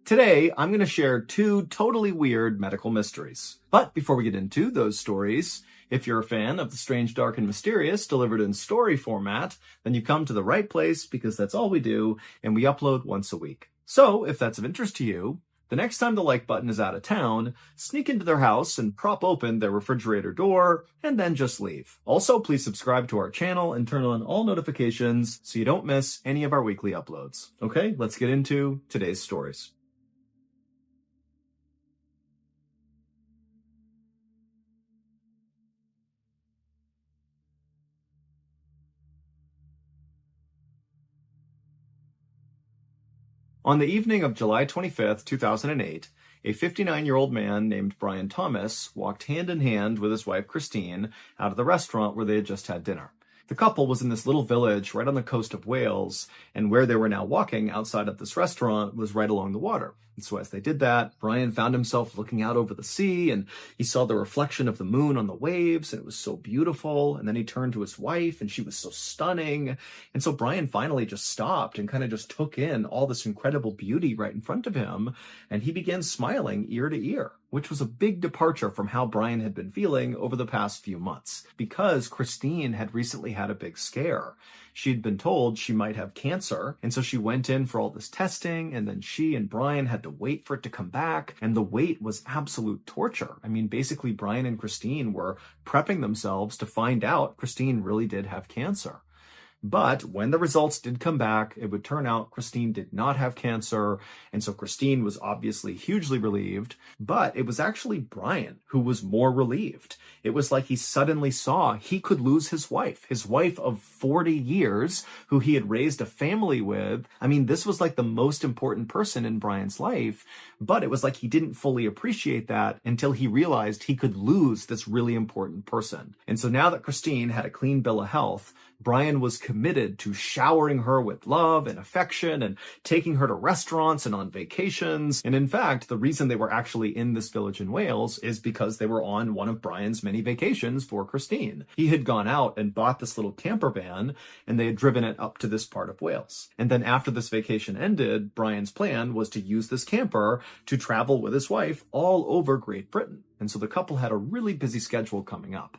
Today, I'm going to share two totally weird medical mysteries. But before we get into those stories, if you're a fan of the strange, dark, and mysterious delivered in story format, then you come to the right place because that's all we do, and we upload once a week. So, if that's of interest to you, the next time the like button is out of town, sneak into their house and prop open their refrigerator door, and then just leave. Also, please subscribe to our channel and turn on all notifications so you don't miss any of our weekly uploads. Okay, let's get into today's stories. On the evening of July 25th, 2008, a 59-year-old man named Brian Thomas walked hand in hand with his wife Christine out of the restaurant where they had just had dinner. The couple was in this little village right on the coast of Wales, and where they were now walking outside of this restaurant was right along the water. And so as they did that, Brian found himself looking out over the sea, and he saw the reflection of the moon on the waves, and it was so beautiful. And then he turned to his wife, and she was so stunning. And so Brian finally just stopped and kind of just took in all this incredible beauty right in front of him, and he began smiling ear to ear, which was a big departure from how Brian had been feeling over the past few months, because Christine had recently had a big scare. She'd been told she might have cancer, and so she went in for all this testing, and then she and Brian had to wait for it to come back, and the wait was absolute torture. I mean, basically, Brian and Christine were prepping themselves to find out Christine really did have cancer. But when the results did come back, it would turn out Christine did not have cancer, and so Christine was obviously hugely relieved, but it was actually Brian who was more relieved. It was like he suddenly saw he could lose his wife of 40 years, who he had raised a family with. I mean, this was like the most important person in Brian's life, but it was like he didn't fully appreciate that until he realized he could lose this really important person. And so now that Christine had a clean bill of health, Brian was committed to showering her with love and affection and taking her to restaurants and on vacations. And in fact, the reason they were actually in this village in Wales is because they were on one of Brian's many vacations for Christine. He had gone out and bought this little camper van, and they had driven it up to this part of Wales. And then after this vacation ended, Brian's plan was to use this camper to travel with his wife all over Great Britain. And so the couple had a really busy schedule coming up.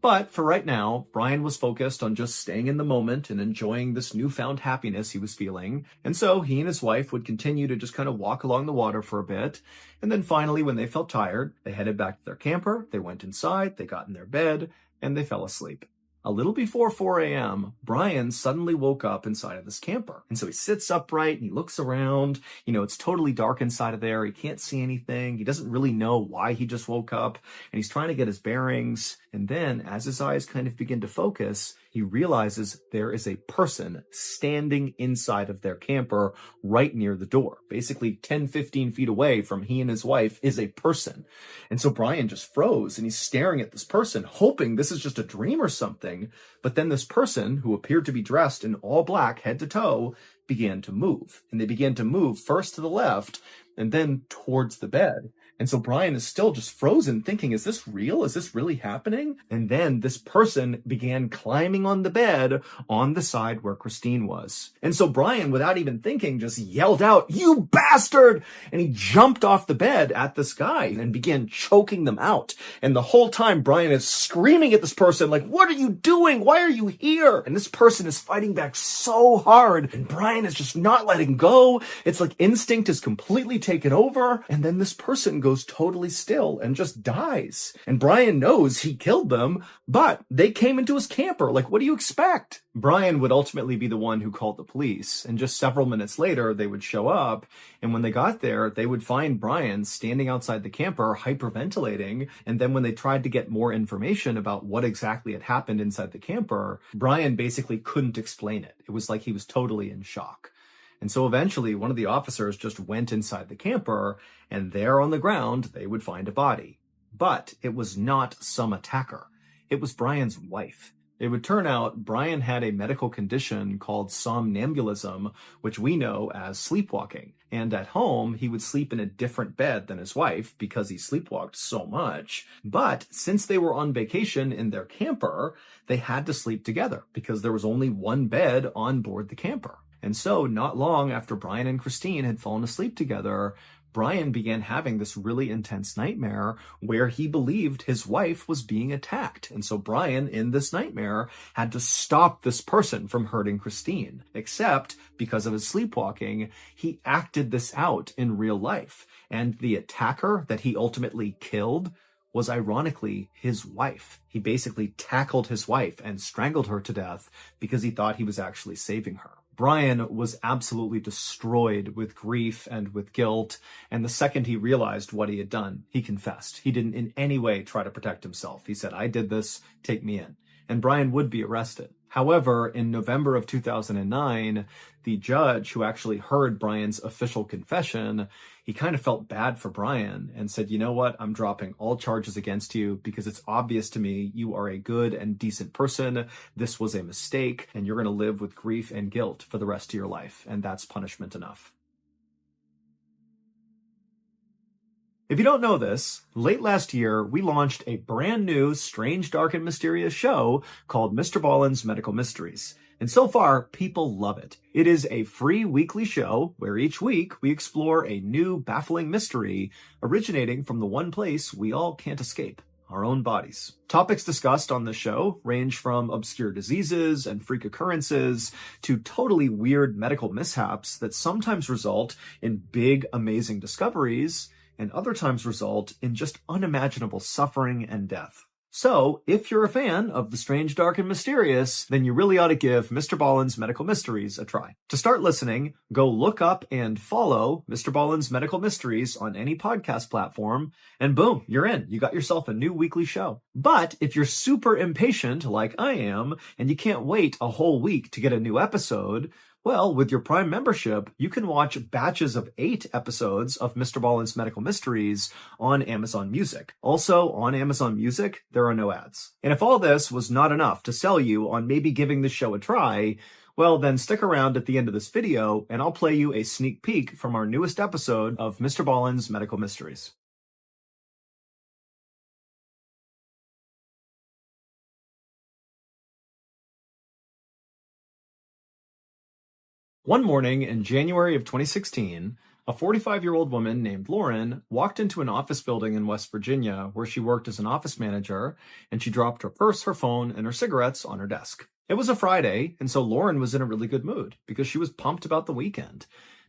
But for right now, Brian was focused on just staying in the moment and enjoying this newfound happiness he was feeling. And so he and his wife would continue to just kind of walk along the water for a bit. And then finally, when they felt tired, they headed back to their camper, they went inside, they got in their bed, and they fell asleep. A little before 4 a.m., Brian suddenly woke up inside of this camper. And so he sits upright and he looks around. You know, it's totally dark inside of there. He can't see anything. He doesn't really know why he just woke up, and he's trying to get his bearings. And then as his eyes kind of begin to focus, he realizes there is a person standing inside of their camper right near the door. Basically 10, 15 feet away from he and his wife is a person. And so Brian just froze, and he's staring at this person, hoping this is just a dream or something. But then this person, who appeared to be dressed in all black head to toe, began to move. And they began to move first to the left and then towards the bed. And so Brian is still just frozen, thinking, is this real? Is this really happening? And then this person began climbing on the bed on the side where Christine was. And so Brian, without even thinking, just yelled out, "You bastard!" And he jumped off the bed at this guy and began choking them out. And the whole time Brian is screaming at this person, like, "What are you doing? Why are you here?" And this person is fighting back so hard, and Brian is just not letting go. It's like instinct is completely taken over. And then this person goes totally still and just dies. And Brian knows he killed them, but they came into his camper. Like, what do you expect? Brian would ultimately be the one who called the police, and just several minutes later, they would show up, and when they got there, they would find Brian standing outside the camper hyperventilating, and then when they tried to get more information about what exactly had happened inside the camper, Brian basically couldn't explain it. It was like he was totally in shock. And so eventually, one of the officers just went inside the camper, and there on the ground, they would find a body. But it was not some attacker. It was Brian's wife. It would turn out Brian had a medical condition called somnambulism, which we know as sleepwalking. And at home, he would sleep in a different bed than his wife because he sleepwalked so much. But since they were on vacation in their camper, they had to sleep together because there was only one bed on board the camper. And so not long after Brian and Christine had fallen asleep together, Brian began having this really intense nightmare where he believed his wife was being attacked. And so Brian, in this nightmare, had to stop this person from hurting Christine. Except because of his sleepwalking, he acted this out in real life. And the attacker that he ultimately killed was ironically his wife. He basically tackled his wife and strangled her to death because he thought he was actually saving her. Brian was absolutely destroyed with grief and with guilt, and the second he realized what he had done, he confessed. He didn't in any way try to protect himself. He said, "I did this, take me in." And Brian would be arrested. However, in November of 2009, the judge who actually heard Brian's official confession, he kind of felt bad for Brian and said, "You know what? I'm dropping all charges against you because it's obvious to me you are a good and decent person. This was a mistake, and you're going to live with grief and guilt for the rest of your life, and that's punishment enough." If you don't know this, late last year, we launched a brand new, strange, dark, and mysterious show called Mr. Ballen's Medical Mysteries. And so far, people love it. It is a free weekly show where each week we explore a new, baffling mystery originating from the one place we all can't escape, our own bodies. Topics discussed on the show range from obscure diseases and freak occurrences to totally weird medical mishaps that sometimes result in big, amazing discoveries and other times result in just unimaginable suffering and death. So, if you're a fan of the strange, dark, and mysterious, then you really ought to give Mr. Ballen's Medical Mysteries a try. To start listening, go look up and follow Mr. Ballen's Medical Mysteries on any podcast platform, and boom, you're in. You got yourself a new weekly show. But if you're super impatient, like I am, and you can't wait a whole week to get a new episode, well, with your Prime membership, you can watch batches of 8 episodes of Mr. Ballen's Medical Mysteries on Amazon Music. Also, on Amazon Music, there are no ads. And if all this was not enough to sell you on maybe giving the show a try, well, then stick around at the end of this video, and I'll play you a sneak peek from our newest episode of Mr. Ballen's Medical Mysteries. One morning in January of 2016, a 45-year-old woman named Lauren walked into an office building in West Virginia where she worked as an office manager, and she dropped her purse, her phone, and her cigarettes on her desk. It was a Friday, and so Lauren was in a really good mood because she was pumped about the weekend.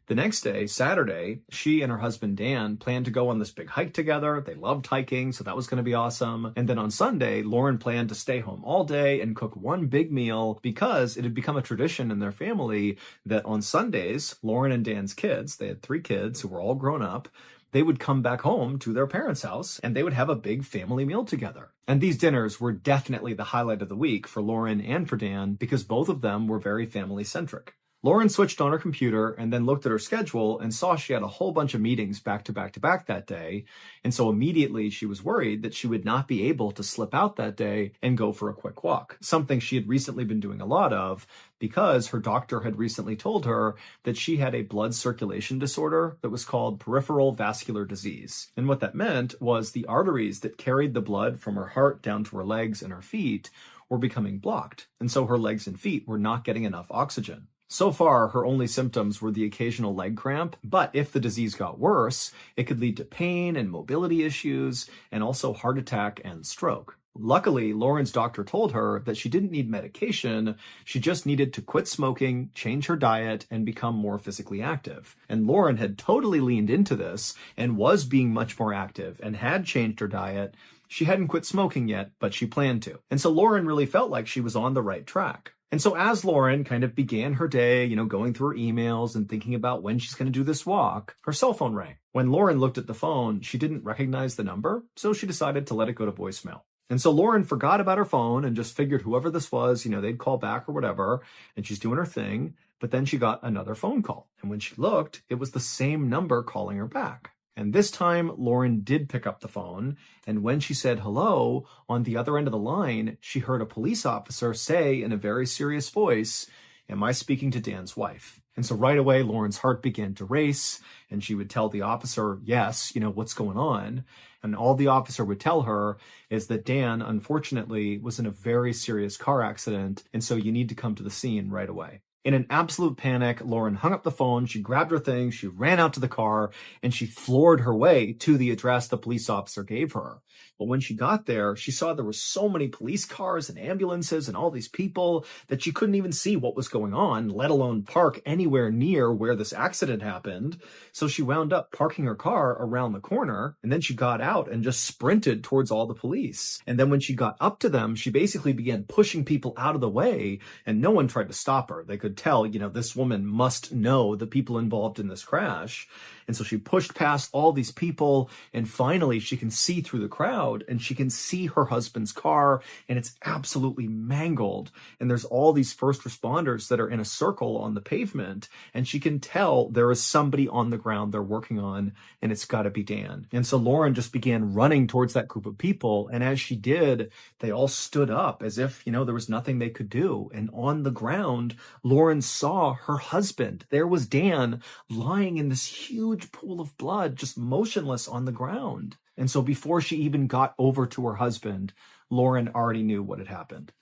The next day, Saturday, she and her husband Dan planned to go on this big hike together. They loved hiking, so that was going to be awesome. And then on Sunday, Lauren planned to stay home all day and cook one big meal because it had become a tradition in their family that on Sundays, Lauren and Dan's kids, they had 3 kids who were all grown up, they would come back home to their parents' house and they would have a big family meal together. And these dinners were definitely the highlight of the week for Lauren and for Dan because both of them were very family-centric. Lauren switched on her computer and then looked at her schedule and saw she had a whole bunch of meetings back to back to back that day. And so immediately she was worried that she would not be able to slip out that day and go for a quick walk, something she had recently been doing a lot of because her doctor had recently told her that she had a blood circulation disorder that was called peripheral vascular disease. And what that meant was the arteries that carried the blood from her heart down to her legs and her feet were becoming blocked. And so her legs and feet were not getting enough oxygen. So far, her only symptoms were the occasional leg cramp, but if the disease got worse, it could lead to pain and mobility issues, and also heart attack and stroke. Luckily, Lauren's doctor told her that she didn't need medication, she just needed to quit smoking, change her diet, and become more physically active. And Lauren had totally leaned into this and was being much more active and had changed her diet. She hadn't quit smoking yet, but she planned to. And so Lauren really felt like she was on the right track. And so as Lauren kind of began her day, going through her emails and thinking about when she's going to do this walk, her cell phone rang. When Lauren looked at the phone, she didn't recognize the number, so she decided to let it go to voicemail. And so Lauren forgot about her phone and just figured whoever this was, they'd call back or whatever, and she's doing her thing. But then she got another phone call. And when she looked, it was the same number calling her back. And this time, Lauren did pick up the phone, and when she said hello, on the other end of the line, she heard a police officer say in a very serious voice, "Am I speaking to Dan's wife?" And so right away, Lauren's heart began to race, and she would tell the officer, yes, what's going on? And all the officer would tell her is that Dan, unfortunately, was in a very serious car accident, and so you need to come to the scene right away. In an absolute panic, Lauren hung up the phone, she grabbed her things, she ran out to the car, and she floored her way to the address the police officer gave her. But when she got there, she saw there were so many police cars and ambulances and all these people that she couldn't even see what was going on, let alone park anywhere near where this accident happened. So she wound up parking her car around the corner, and then she got out and just sprinted towards all the police. And then when she got up to them, she basically began pushing people out of the way, and no one tried to stop her. They could tell, this woman must know the people involved in this crash. And so she pushed past all these people, and finally she can see through the crowd, and she can see her husband's car, and it's absolutely mangled. And there's all these first responders that are in a circle on the pavement, and she can tell there is somebody on the ground they're working on, and it's got to be Dan. And so Lauren just began running towards that group of people, and as she did, they all stood up as if, there was nothing they could do. And on the ground, Lauren saw her husband. There was Dan lying in this huge pool of blood, just motionless on the ground. And so before she even got over to her husband, Lauren already knew what had happened.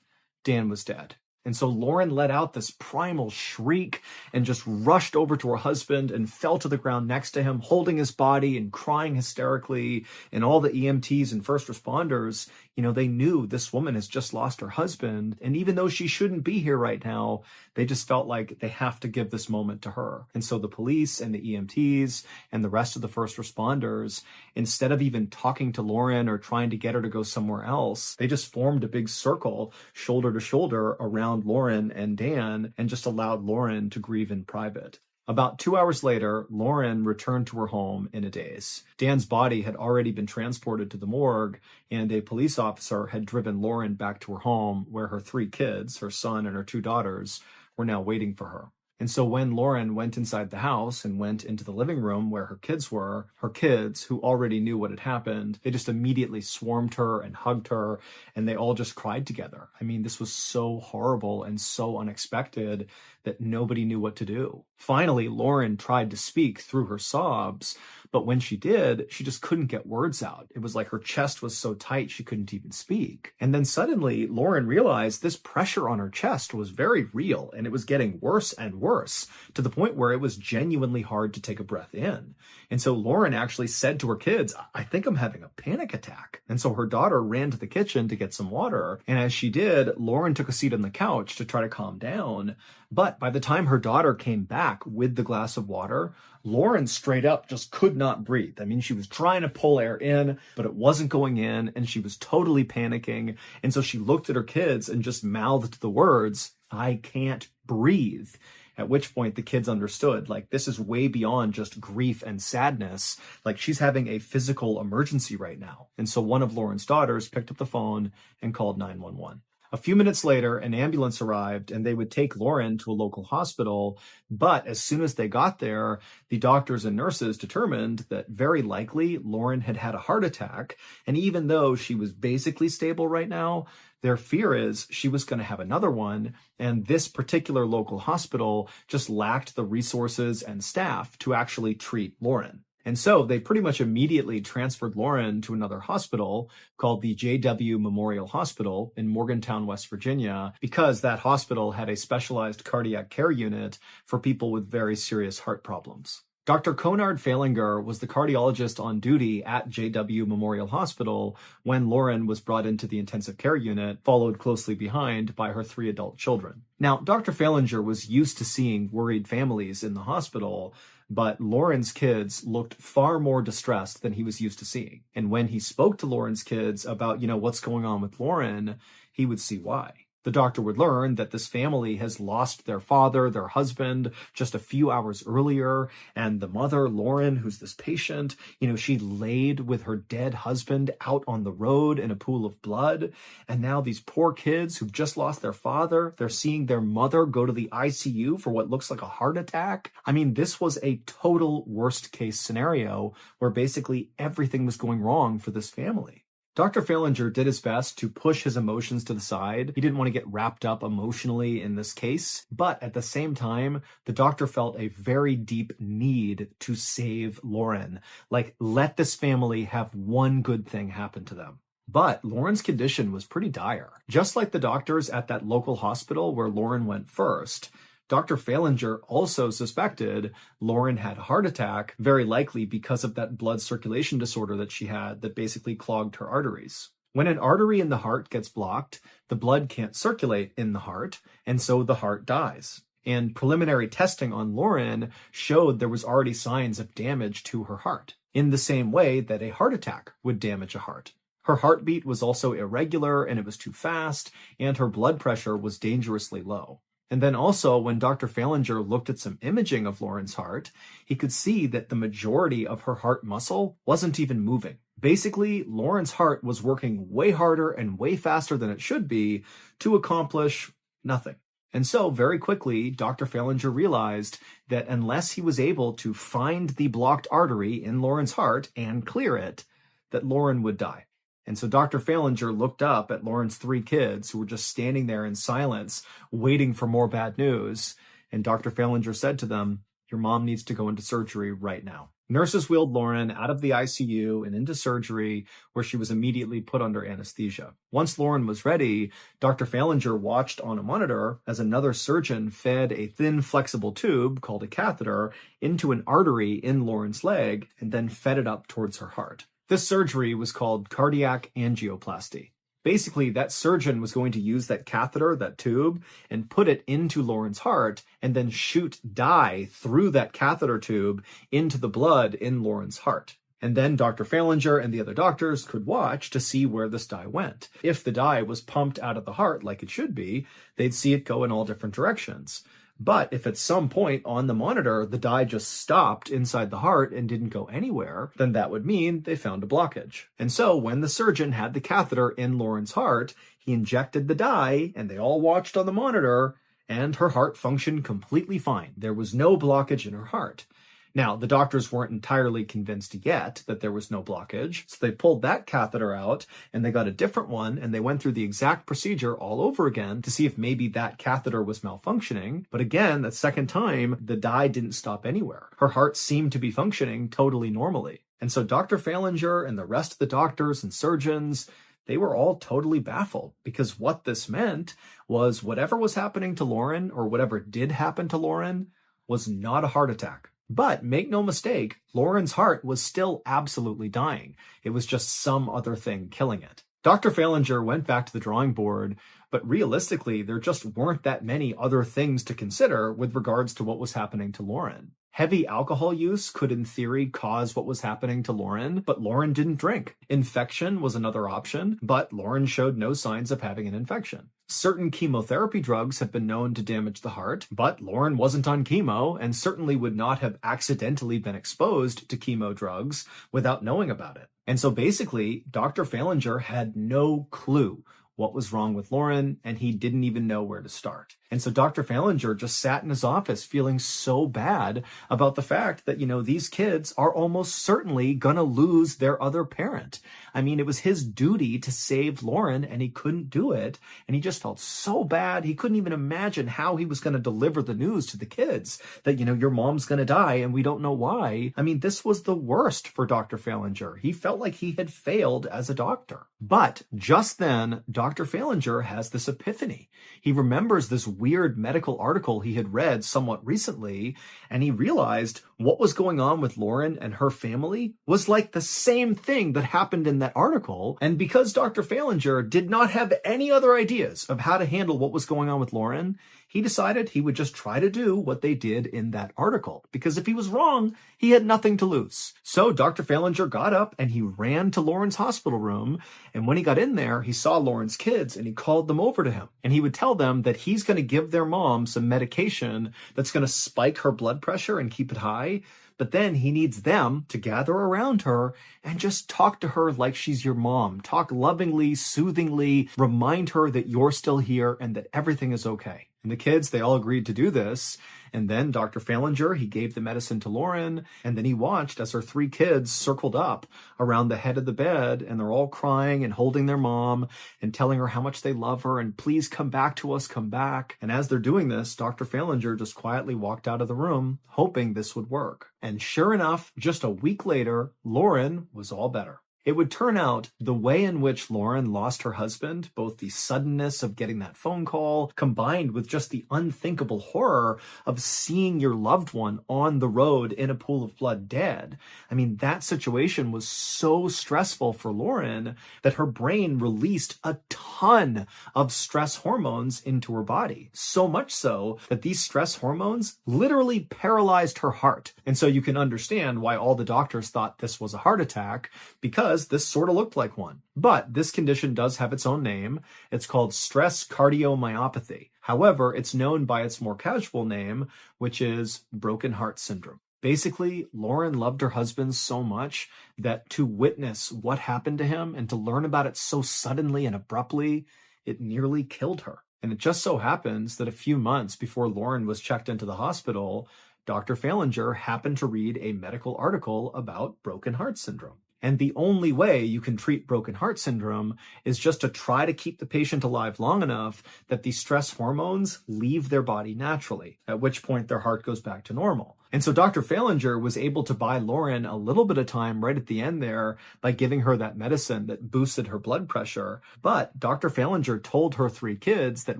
Dan was dead. And so Lauren let out this primal shriek and just rushed over to her husband and fell to the ground next to him, holding his body and crying hysterically. And all the EMTs and first responders, they knew this woman has just lost her husband. And even though she shouldn't be here right now, they just felt like they have to give this moment to her. And so the police and the EMTs and the rest of the first responders, instead of even talking to Lauren or trying to get her to go somewhere else, they just formed a big circle, shoulder to shoulder, around Lauren and Dan, and just allowed Lauren to grieve in private. About 2 hours later, Lauren returned to her home in a daze. Dan's body had already been transported to the morgue, and a police officer had driven Lauren back to her home where her 3 kids, her son and her 2 daughters, were now waiting for her. And so when Lauren went inside the house and went into the living room where her kids were, her kids, who already knew what had happened, they just immediately swarmed her and hugged her, and they all just cried together. I mean, this was so horrible and so unexpected that nobody knew what to do. Finally, Lauren tried to speak through her sobs, but when she did, she just couldn't get words out. It was like her chest was so tight she couldn't even speak. And then suddenly, Lauren realized this pressure on her chest was very real, and it was getting worse and worse, to the point where it was genuinely hard to take a breath in. And so Lauren actually said to her kids, "I think I'm having a panic attack." And so her daughter ran to the kitchen to get some water. And as she did, Lauren took a seat on the couch to try to calm down. But by the time her daughter came back with the glass of water, Lauren straight up just could not breathe. I mean, she was trying to pull air in, but it wasn't going in, and she was totally panicking. And so she looked at her kids and just mouthed the words, "I can't breathe." At which point the kids understood, like, this is way beyond just grief and sadness. Like, she's having a physical emergency right now. And so one of Lauren's daughters picked up the phone and called 911. A few minutes later, an ambulance arrived, and they would take Lauren to a local hospital. But as soon as they got there, the doctors and nurses determined that very likely Lauren had had a heart attack. And even though she was basically stable right now, their fear is she was going to have another one. And this particular local hospital just lacked the resources and staff to actually treat Lauren. And so they pretty much immediately transferred Lauren to another hospital called the JW Memorial Hospital in Morgantown, West Virginia, because that hospital had a specialized cardiac care unit for people with very serious heart problems. Dr. Konrad Falinger was the cardiologist on duty at JW Memorial Hospital when Lauren was brought into the intensive care unit, followed closely behind by her 3 adult children. Now, Dr. Falinger was used to seeing worried families in the hospital, but Lauren's kids looked far more distressed than he was used to seeing. And when he spoke to Lauren's kids about, what's going on with Lauren, he would see why. The doctor would learn that this family has lost their father, their husband, just a few hours earlier. And the mother, Lauren, who's this patient, she laid with her dead husband out on the road in a pool of blood. And now these poor kids who've just lost their father, they're seeing their mother go to the ICU for what looks like a heart attack. I mean, this was a total worst case scenario where basically everything was going wrong for this family. Dr. Falinger did his best to push his emotions to the side. He didn't want to get wrapped up emotionally in this case, but at the same time, the doctor felt a very deep need to save Lauren. Like, let this family have one good thing happen to them. But Lauren's condition was pretty dire. Just like the doctors at that local hospital where Lauren went first, Dr. Falinger also suspected Lauren had a heart attack, very likely because of that blood circulation disorder that she had that basically clogged her arteries. When an artery in the heart gets blocked, the blood can't circulate in the heart, and so the heart dies. And preliminary testing on Lauren showed there was already signs of damage to her heart, in the same way that a heart attack would damage a heart. Her heartbeat was also irregular, and it was too fast, and her blood pressure was dangerously low. And then also, when Dr. Falinger looked at some imaging of Lauren's heart, he could see that the majority of her heart muscle wasn't even moving. Basically, Lauren's heart was working way harder and way faster than it should be to accomplish nothing. And so, very quickly, Dr. Falinger realized that unless he was able to find the blocked artery in Lauren's heart and clear it, that Lauren would die. And so Dr. Falinger looked up at Lauren's 3 kids who were just standing there in silence, waiting for more bad news. And Dr. Falinger said to them, "Your mom needs to go into surgery right now." Nurses wheeled Lauren out of the ICU and into surgery, where she was immediately put under anesthesia. Once Lauren was ready, Dr. Falinger watched on a monitor as another surgeon fed a thin, flexible tube called a catheter into an artery in Lauren's leg and then fed it up towards her heart. This surgery was called cardiac angioplasty. Basically, that surgeon was going to use that catheter, that tube, and put it into Lauren's heart and then shoot dye through that catheter tube into the blood in Lauren's heart. And then Dr. Falinger and the other doctors could watch to see where this dye went. If the dye was pumped out of the heart like it should be, they'd see it go in all different directions. But if at some point on the monitor, the dye just stopped inside the heart and didn't go anywhere, then that would mean they found a blockage. And so when the surgeon had the catheter in Lauren's heart, he injected the dye and they all watched on the monitor and her heart functioned completely fine. There was no blockage in her heart. Now, the doctors weren't entirely convinced yet that there was no blockage, so they pulled that catheter out and they got a different one and they went through the exact procedure all over again to see if maybe that catheter was malfunctioning. But again, that second time, the dye didn't stop anywhere. Her heart seemed to be functioning totally normally. And so Dr. Falinger and the rest of the doctors and surgeons, they were all totally baffled because what this meant was whatever was happening to Lauren or whatever did happen to Lauren was not a heart attack. But make no mistake, Lauren's heart was still absolutely dying. It was just some other thing killing it. Dr. Falinger went back to the drawing board, but realistically, there just weren't that many other things to consider with regards to what was happening to Lauren. Heavy alcohol use could in theory cause what was happening to Lauren, but Lauren didn't drink. Infection was another option, but Lauren showed no signs of having an infection. Certain chemotherapy drugs have been known to damage the heart, but Lauren wasn't on chemo and certainly would not have accidentally been exposed to chemo drugs without knowing about it. And so basically, Dr. Falinger had no clue what was wrong with Lauren, and he didn't even know where to start. And so Dr. Falinger just sat in his office feeling so bad about the fact that, these kids are almost certainly going to lose their other parent. I mean, it was his duty to save Lauren, and he couldn't do it. And he just felt so bad. He couldn't even imagine how he was going to deliver the news to the kids that, your mom's going to die, and we don't know why. I mean, this was the worst for Dr. Falinger. He felt like he had failed as a doctor. But just then, Dr. Falinger has this epiphany. He remembers this weird medical article he had read somewhat recently, and he realized what was going on with Lauren and her family was like the same thing that happened in that article. And because Dr. Falinger did not have any other ideas of how to handle what was going on with Lauren, he decided he would just try to do what they did in that article, because if he was wrong, he had nothing to lose. So Dr. Falinger got up and he ran to Lauren's hospital room. And when he got in there, he saw Lauren's kids and he called them over to him. And he would tell them that he's going to give their mom some medication that's going to spike her blood pressure and keep it high. But then he needs them to gather around her and just talk to her like she's your mom. Talk lovingly, soothingly, remind her that you're still here and that everything is okay. And the kids, they all agreed to do this. And then Dr. Falinger, he gave the medicine to Lauren, and then he watched as her 3 kids circled up around the head of the bed, and they're all crying and holding their mom and telling her how much they love her and please come back to us, come back. And as they're doing this, Dr. Falinger just quietly walked out of the room, hoping this would work. And sure enough, just a week later, Lauren was all better. It would turn out the way in which Lauren lost her husband, both the suddenness of getting that phone call, combined with just the unthinkable horror of seeing your loved one on the road in a pool of blood dead. I mean, that situation was so stressful for Lauren that her brain released a ton of stress hormones into her body. So much so that these stress hormones literally paralyzed her heart. And so you can understand why all the doctors thought this was a heart attack, because this sort of looked like one. But this condition does have its own name. It's called stress cardiomyopathy. However, it's known by its more casual name, which is broken heart syndrome. Basically, Lauren loved her husband so much that to witness what happened to him and to learn about it so suddenly and abruptly, it nearly killed her. And it just so happens that a few months before Lauren was checked into the hospital, Dr. Falinger happened to read a medical article about broken heart syndrome. And the only way you can treat broken heart syndrome is just to try to keep the patient alive long enough that the stress hormones leave their body naturally, at which point their heart goes back to normal. And so Dr. Falinger was able to buy Lauren a little bit of time right at the end there by giving her that medicine that boosted her blood pressure. But Dr. Falinger told her 3 kids that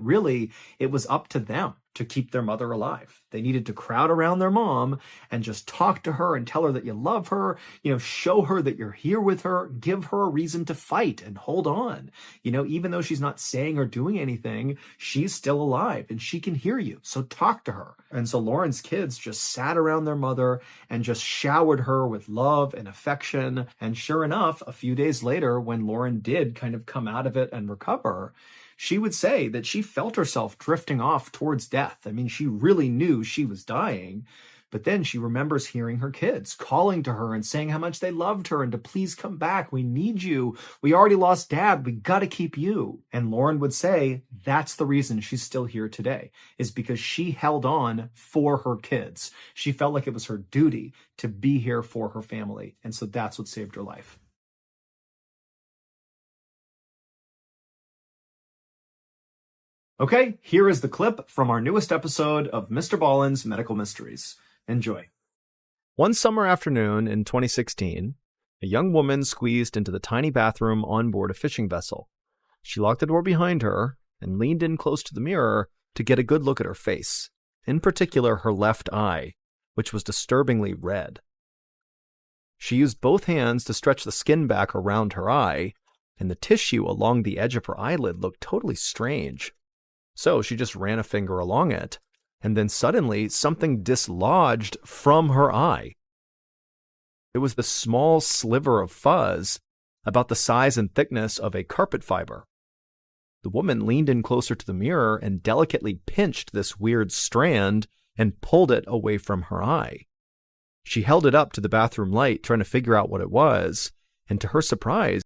really it was up to them to keep their mother alive. They needed to crowd around their mom and just talk to her and tell her that you love her, show her that you're here with her, give her a reason to fight and hold on. Even though she's not saying or doing anything, she's still alive and she can hear you. So talk to her. And so Lauren's kids just sat around their mother and just showered her with love and affection. And sure enough, a few days later, when Lauren did kind of come out of it and recover, she would say that she felt herself drifting off towards death. I mean, she really knew she was dying, but then she remembers hearing her kids calling to her and saying how much they loved her and to please come back. We need you. We already lost Dad. We got to keep you. And Lauren would say that's the reason she's still here today, is because she held on for her kids. She felt like it was her duty to be here for her family. And so that's what saved her life. Okay, here is the clip from our newest episode of Mr. Ballen's Medical Mysteries. Enjoy. One summer afternoon in 2016, a young woman squeezed into the tiny bathroom on board a fishing vessel. She locked the door behind her and leaned in close to the mirror to get a good look at her face, in particular her left eye, which was disturbingly red. She used both hands to stretch the skin back around her eye, and the tissue along the edge of her eyelid looked totally strange. So she just ran a finger along it, and then suddenly something dislodged from her eye. It was the small sliver of fuzz, about the size and thickness of a carpet fiber. The woman leaned in closer to the mirror and delicately pinched this weird strand and pulled it away from her eye. She held it up to the bathroom light, trying to figure out what it was, and to her surprise,